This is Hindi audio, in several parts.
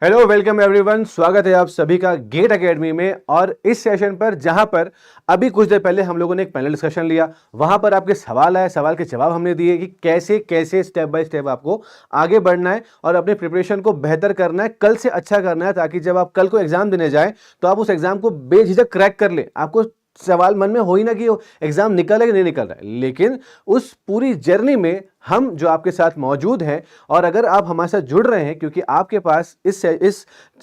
हेलो वेलकम एवरीवन, स्वागत है आप सभी का गेट एकेडमी में। और इस सेशन पर जहां पर अभी कुछ देर पहले हम लोगों ने एक पैनल डिस्कशन लिया, वहां पर आपके सवाल आए, सवाल के जवाब हमने दिए कि कैसे कैसे स्टेप बाय स्टेप आपको आगे बढ़ना है और अपने प्रिपरेशन को बेहतर करना है, कल से अच्छा करना है, ताकि जब आप कल को एग्जाम देने जाए तो आप उस एग्जाम को बेझिझक क्रैक कर ले। आपको सवाल मन में हो ही ना कि एग्जाम निकल है कि नहीं निकल रहा है, लेकिन उस पूरी जर्नी में हम जो आपके साथ मौजूद हैं। और अगर आप हमारे साथ जुड़ रहे हैं, क्योंकि आपके पास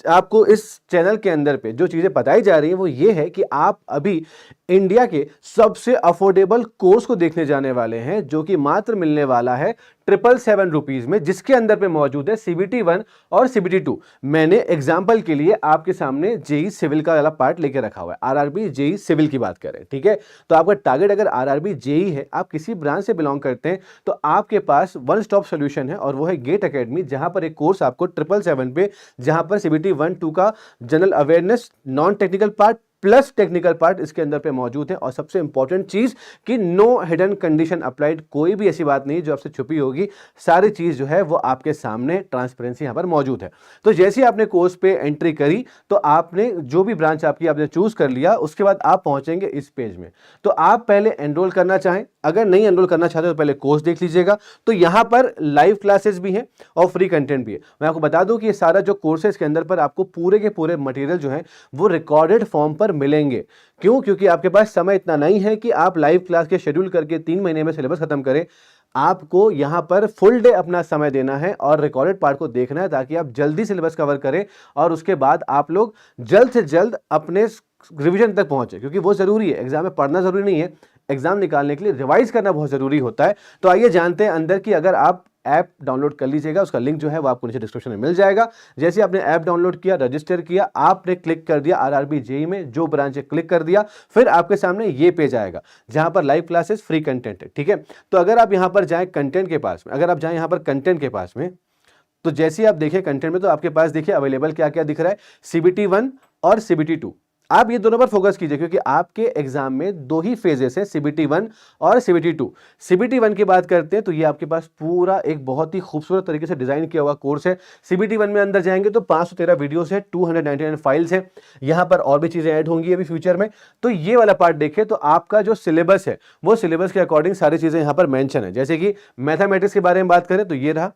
आपको इस चैनल के अंदर पे जो चीजें बताई जा रही हैं वो ये है कि आप अभी इंडिया के सबसे अफोर्डेबल कोर्स को देखने जाने वाले हैं, जो कि मात्र मिलने वाला है 777 रुपीज में, जिसके अंदर पे मौजूद है CBT 1 और CBT 2। मैंने एग्जाम्पल के लिए आपके सामने जेई सिविल का वाला पार्ट लेके रखा हुआ है। आरआरबी जेई सिविल की बात करें, ठीक है, तो आपका टारगेट अगर आरआरबी जेई है, आप किसी ब्रांच से बिलोंग करते हैं, तो आपके पास वन स्टॉप सोल्यूशन है और वो है गेट एकेडमी, जहां पर एक कोर्स आपको 777 पे, जहां पर CBT 1 2 का general awareness, non technical part plus technical part इसके अंदर पे मौजूद है। और सबसे इंपॉर्टेंट चीज कि नो हिडन कंडीशन अप्लाइड, कोई भी ऐसी बात नहीं जो आपसे छुपी होगी, सारी चीज जो है वो आपके सामने ट्रांसपेरेंसी यहां पर मौजूद है। तो जैसे ही आपने कोर्स पे एंट्री करी, तो आपने जो भी ब्रांच आपने चूज कर लिया, उसके बाद आप पहुंचेंगे इस पेज में। तो आप पहले एनरोल करना चाहें, अगर नहीं एनरोल करना चाहते तो पहले कोर्स देख लीजिएगा। तो यहां पर लाइव क्लासेस भी हैं और फ्री कंटेंट भी है। मैं आपको बता दूं कि ये सारा जो कोर्स है, इसके अंदर पर आपको पूरे के पूरे मटेरियल जो है वो रिकॉर्डेड फॉर्म पर मिलेंगे। क्यों? क्योंकि आपके पास समय इतना नहीं है कि आप लाइव क्लास के शेड्यूल करके 3 महीने में सिलेबस खत्म करें। आपको यहां पर फुल डे अपना समय देना है और रिकॉर्डेड पार्ट को देखना है, ताकि आप जल्दी सिलेबस कवर करें और उसके बाद आप लोग जल्द से जल्द अपने रिवीजन तक पहुंचे। क्योंकि वो जरूरी है, एग्जाम में पढ़ना जरूरी नहीं है, एग्जाम निकालने के लिए रिवाइज करना बहुत जरूरी होता है। तो आइए जानते हैं अंदर की। अगर आप ऐप डाउनलोड कर लीजिएगा, उसका लिंक जो है वो आपको नीचे डिस्क्रिप्शन में मिल जाएगा। जैसे आपने ऐप डाउनलोड किया, रजिस्टर किया, आपने क्लिक कर दिया आरआरबी जेई में जो ब्रांच है, क्लिक कर दिया, फिर आपके सामने ये पेज आएगा जहां पर लाइव क्लासेस, फ्री कंटेंट है, ठीक है। तो अगर आप यहां पर जाएं कंटेंट के पास में, अगर आप जाएं यहां पर कंटेंट के पास में, तो जैसे आप देखिए कंटेंट में, तो आपके पास देखिए अवेलेबल क्या क्या दिख रहा है, CBT 1 और CBT 2। आप ये दोनों पर फोकस कीजिए, क्योंकि आपके एग्जाम में दो ही फेजेस हैं, CBT 1 और CBT 2। CBT 1 की बात करते हैं तो ये आपके पास पूरा एक बहुत ही खूबसूरत तरीके से डिजाइन किया हुआ कोर्स है। CBT 1 में अंदर जाएंगे तो 513 वीडियोस है, 299 फाइल्स है, यहां पर और भी चीजें ऐड होंगी अभी फ्यूचर में। तो ये वाला पार्ट देखें तो आपका जो सिलेबस है वो सिलेबस के अकॉर्डिंग सारी चीजें यहां पर मेंशन है। जैसे कि मैथमेटिक्स के बारे में बात करें तो ये रहा,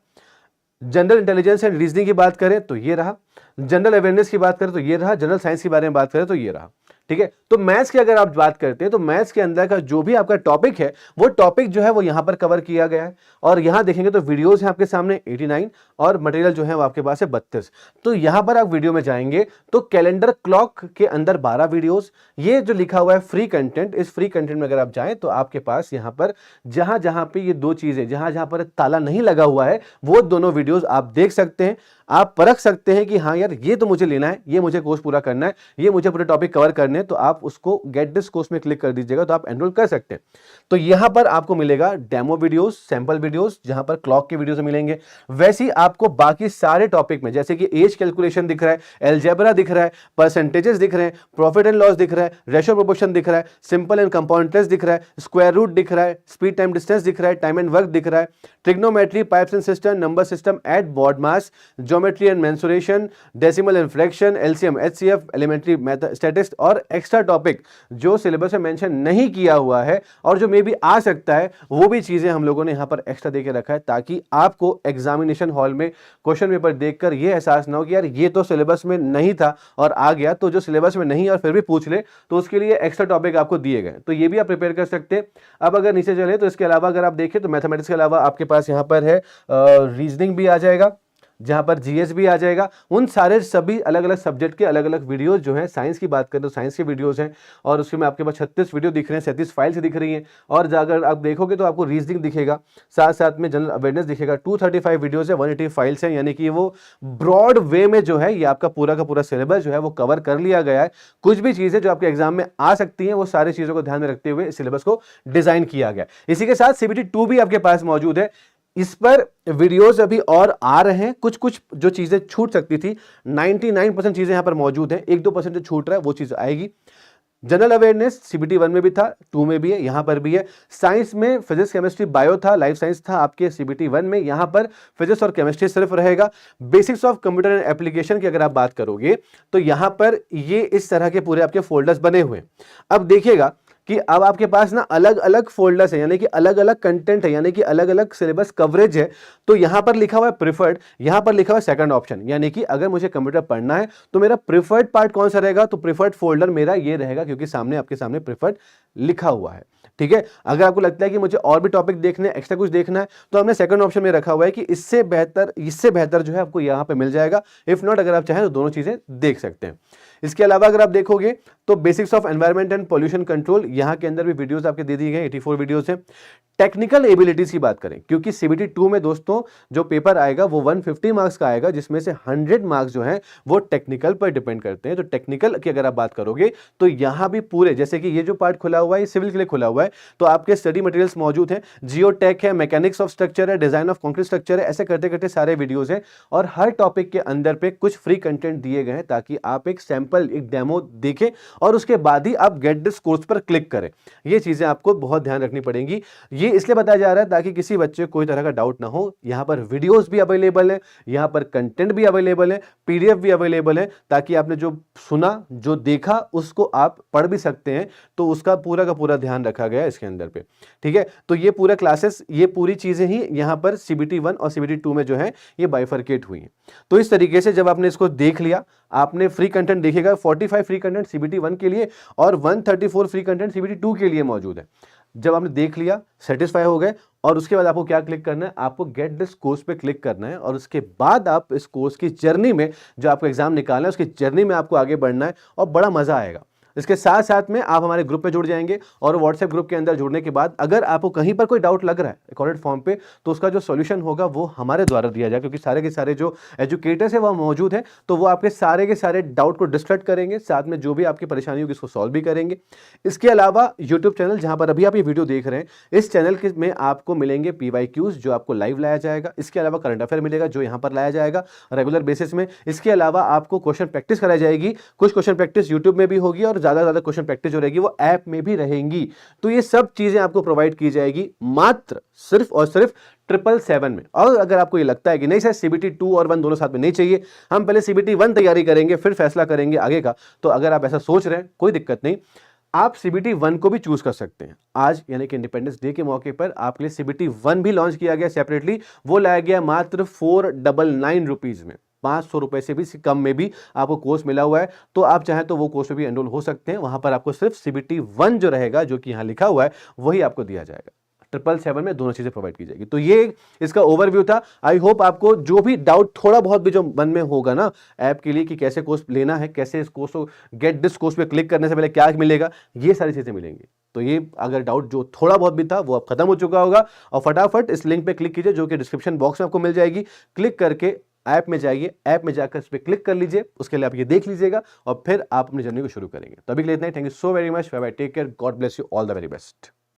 जनरल इंटेलिजेंस एंड रीजनिंग की बात करें तो ये रहा, जनरल अवेयरनेस की बात करें तो ये रहा, जनरल साइंस के बारे में बात करें तो ये रहा, ठीक है। तो मैथ्स की अगर आप बात करते हैं तो मैथ्स के अंदर का जो भी आपका टॉपिक है वो टॉपिक जो है वो यहां पर कवर किया गया है। और यहां देखेंगे तो वीडियोस हैं आपके सामने 89 और मटेरियल जो है वो आपके पास है 32। तो यहां पर आप वीडियो में जाएंगे तो कैलेंडर क्लॉक के अंदर 12 वीडियोस, ये जो लिखा हुआ है फ्री कंटेंट, इस फ्री कंटेंट में अगर आप जाएं तो आपके पास यहां पर जहां जहां पे ये दो चीजें, जहां जहां पर ताला नहीं लगा हुआ है, वो दोनों वीडियोस आप देख सकते हैं। आप परख सकते हैं कि हाँ यार ये तो मुझे लेना है, ये मुझे कोर्स पूरा करना है, ये मुझे पूरे टॉपिक कवर करने हैं, तो आप उसको गेट दिस कोर्स में क्लिक कर दीजिएगा तो आप एनरोल कर सकते हैं। तो यहां पर आपको मिलेगा डेमो वीडियोस, सैंपल वीडियोस, जहां पर क्लॉक के वीडियोस मिलेंगे। वैसे ही आपको बाकी सारे टॉपिक में, जैसे कि एज कैलकुलेशन दिख रहा है, अलजेब्रा दिख रहा है, परसेंटेजेस दिख रहे हैं, प्रॉफिट एंड लॉस दिख रहा है, रेशियो प्रोपोर्शन दिख रहा है, सिंपल एंड कंपाउंड इंटरेस्ट दिख रहा है, स्क्वायर रूट दिख रहा है, स्पीड टाइम डिस्टेंस दिख रहा है, टाइम एंड वर्क दिख रहा है, trigonometry, pipes and cistern, number system at BODMAS मास, geometry and mensuration, decimal and fraction, LCM HCF, elementary statistics और एक्स्ट्रा टॉपिक जो सिलेबस में मेंशन नहीं किया हुआ है और जो मे भी आ सकता है, वो भी चीजें हम लोगों ने यहां पर एक्स्ट्रा देके रखा है, ताकि आपको एग्जामिनेशन हॉल में क्वेश्चन पेपर देखकर ये एहसास ना हो कि यार ये तो सिलेबस में नहीं था और आ गया। तो जो सिलेबस में नहीं और फिर भी पूछ ले तो उसके लिए एक्स्ट्रा टॉपिक आपको दिए गए, तो ये भी आप प्रिपेयर कर सकते हैं। अब अगर नीचे चले तो इसके अलावा अगर आप देखें तो मैथमेटिक्स के अलावा आपके पास यहां पर है रीजनिंग भी आ जाएगा, जहां पर जीएस भी आ जाएगा। उन सारे सभी अलग अलग सब्जेक्ट के अलग अलग वीडियोस जो हैं, साइंस की बात करें तो साइंस के वीडियोस हैं और उसमें आपके पास 36 वीडियो दिख रहे हैं, 37 फाइल्स दिख रही हैं। और अगर आप देखोगे तो आपको रीजनिंग दिखेगा, साथ साथ में जनरल अवेयरनेस दिखेगा। 235 वीडियोस है, 180 फाइल्स हैं, यानी कि वो ब्रॉड वे में जो है ये आपका पूरा का पूरा सिलेबस जो है वो कवर कर लिया गया है। कुछ भी चीजें जो आपके एग्जाम में आ सकती हैं वो सारी चीजों को ध्यान में रखते हुए सिलेबस को डिजाइन किया गया। इसी के साथ CBT 2 भी आपके पास मौजूद है। इस पर वीडियोस अभी और आ रहे हैं, कुछ कुछ जो चीजें छूट सकती थी, 99% चीजें यहां पर मौजूद हैं, 1-2% जो छूट रहा है वो चीज आएगी। जनरल अवेयरनेस सीबीटी 1 में भी था, 2 में भी है, यहां पर भी है। साइंस में फिजिक्स केमिस्ट्री बायो था, लाइफ साइंस था आपके सीबीटी 1 में, यहां पर फिजिक्स और केमिस्ट्री सिर्फ रहेगा। Basics of computer and application की अगर आप बात करोगे तो यहां पर ये इस तरह के पूरे आपके फोल्डर्स बने हुए हैं। अब देखिएगा कि अब आपके पास ना अलग अलग फोल्डर्स है, यानी कि अलग अलग कंटेंट है, यानी कि अलग अलग सिलेबस कवरेज है। तो यहां पर लिखा हुआ है प्रिफर्ड, यहां पर लिखा हुआ है सेकंड ऑप्शन, यानी कि अगर मुझे कंप्यूटर पढ़ना है तो मेरा प्रिफर्ड पार्ट कौन सा रहेगा, तो प्रिफर्ड फोल्डर मेरा ये रहेगा, क्योंकि सामने आपके सामने प्रिफर्ड लिखा हुआ है। ठीक है, अगर आपको लगता है कि मुझे और भी टॉपिक देखने, एक्स्ट्रा कुछ देखना है, तो हमने सेकंड ऑप्शन में रखा हुआ है कि इससे बेहतर जो है आपको यहां पे मिल जाएगा। इफ नॉट, अगर आप चाहें तो दोनों चीजें देख सकते हैं। इसके अलावा अगर आप देखोगे तो basics of environment and pollution control, यहां के अंदर भी वीडियोस आपके दे दिए गए, 84 वीडियोस हैं। टेक्निकल एबिलिटीज की बात करें, क्योंकि सीबीटी 2 में दोस्तों जो पेपर आएगा वो 150 मार्क्स का आएगा, जिसमें से 100 मार्क्स जो हैं वो टेक्निकल पर डिपेंड करते हैं। तो टेक्निकल की अगर आप बात करोगे तो यहां भी पूरे, जैसे कि ये जो पार्ट खुला हुआ है ये सिविल के लिए खुला हुआ है, तो आपके स्टडी मटेरियल्स मौजूद हैं, जियोटेक है, मैकेनिक्स ऑफ स्ट्रक्चर है, डिजाइन ऑफ कॉन्क्रीट स्ट्रक्चर है, ऐसे करते करते सारे वीडियोज हैं। और हर टॉपिक के अंदर पे कुछ फ्री कंटेंट दिए गए हैं, ताकि आप एक सैंपल, एक डेमो देखें और उसके बाद ही आप गेट दिस कोर्स पर क्लिक करें। ये चीजें आपको बहुत ध्यान रखनी पड़ेंगी। ये इसलिए बताया जा रहा है ताकि किसी बच्चे को कोई तरह का डाउट ना हो। यहां पर वीडियोस भी अवेलेबल है, यहां पर कंटेंट भी अवेलेबल है, पीडीएफ भी अवेलेबल है, ताकि आपने जो सुना, जो देखा, उसको आप पढ़ भी सकते हैं। तो उसका पूरा का पूरा ध्यान रखा गया है इसके अंदर पे। ठीक है, तो ये पूरा क्लासेस, ये पूरी चीजें ही यहां पर सीबीटी 1 और सीबीटी 2 में जो है ये बाइफरकेट हुई हैं। तो इस तरीके से जब आपने इसको देख लिया, आपने फ्री कंटेंट देखेगा, 45 फ्री कंटेंट सीबीटी 1 के लिए और 134 फ्री कंटेंट सीबीटी 2 के लिए मौजूद है। जब आपने देख लिया, सेटिस्फाई हो गए, और उसके बाद आपको क्या क्लिक करना है, आपको गेट दिस कोर्स पे क्लिक करना है। और उसके बाद आप इस कोर्स की जर्नी में, जो आपको एग्जाम निकालना है उसकी जर्नी में आपको आगे बढ़ना है और बड़ा मजा आएगा। इसके साथ साथ में आप हमारे ग्रुप पे जुड़ जाएंगे, और व्हाट्सएप ग्रुप के अंदर जुड़ने के बाद अगर आपको कहीं पर कोई डाउट लग रहा है रिकॉर्डेड फॉर्म पे, तो उसका जो सॉल्यूशन होगा वो हमारे द्वारा दिया जाएगा, क्योंकि सारे के सारे जो एजुकेटर्स है वह मौजूद है। तो वो आपके सारे के सारे डाउट को डिस्कस करेंगे, साथ में जो भी आपकी परेशानी होगी उसको सॉल्व भी करेंगे। इसके अलावा यूट्यूब चैनल, जहां पर अभी आप ये वीडियो देख रहे हैं, इस चैनल में आपको मिलेंगे PYQs जो आपको लाइव लाया जाएगा। इसके अलावा करंट अफेयर मिलेगा जो यहाँ पर लाया जाएगा रेगुलर बेसिस में। इसके अलावा आपको क्वेश्चन प्रैक्टिस कराई जाएगी, कुछ क्वेश्चन प्रैक्टिस यूट्यूब में भी होगी और ज्यादा क्वेश्चन प्रैक्टिस जो रहेगी वो ऐप में भी रहेंगी। तो ये सब चीजें आपको प्रोवाइड की जाएगी मात्र सिर्फ और सिर्फ 777 में। और अगर आपको ये लगता है कि नहीं सर सीबीटी 2 और 1 दोनों साथ में नहीं चाहिए, हम पहले सीबीटी 1 तैयारी करेंगे फिर फैसला करेंगे आगे का, तो अगर आप ऐसा सोच रहे हैं कोई दिक्कत नहीं, आप सीबीटी 1 को भी चूज कर सकते हैं। आज यानी कि इंडिपेंडेंस डे के मौके पर आपके लिए सीबीटी 1 भी लॉन्च किया गया सेपरेटली। वो लाया गया मात्र 499 रुपीज में, 500 रुपए से भी कम में भी आपको कोर्स मिला हुआ है। तो आप चाहें तो वो कोर्स में भी एनरोल हो सकते हैं। वहां पर आपको सिर्फ सीबीटी 1 जो रहेगा, जो कि यहां लिखा हुआ है, वही आपको दिया जाएगा। 777 में दोनों चीजें प्रोवाइड की जाएगी। तो ये इसका ओवरव्यू था। आई होप आपको जो भी डाउट थोड़ा बहुत भी जो मन में होगा ना ऐप के लिए, कि कैसे कोर्स लेना है, कैसे इस कोर्स को गेट दिस कोर्स पे क्लिक करने से पहले क्या मिलेगा, ये सारी चीजें मिलेंगी। तो ये अगर डाउट जो थोड़ा बहुत भी था वो अब खत्म हो चुका होगा। और फटाफट इस लिंक पे क्लिक कीजिए जो कि डिस्क्रिप्शन बॉक्स में आपको मिल जाएगी। क्लिक करके ऐप में जाइए, ऐप में जाकर इस पर क्लिक कर लीजिए, उसके लिए आप ये देख लीजिएगा और फिर आप अपनी जर्नी को शुरू करेंगे। तो अभी के लिए इतना ही। Thank you so very much, bye bye, take care, God bless you, all the very best.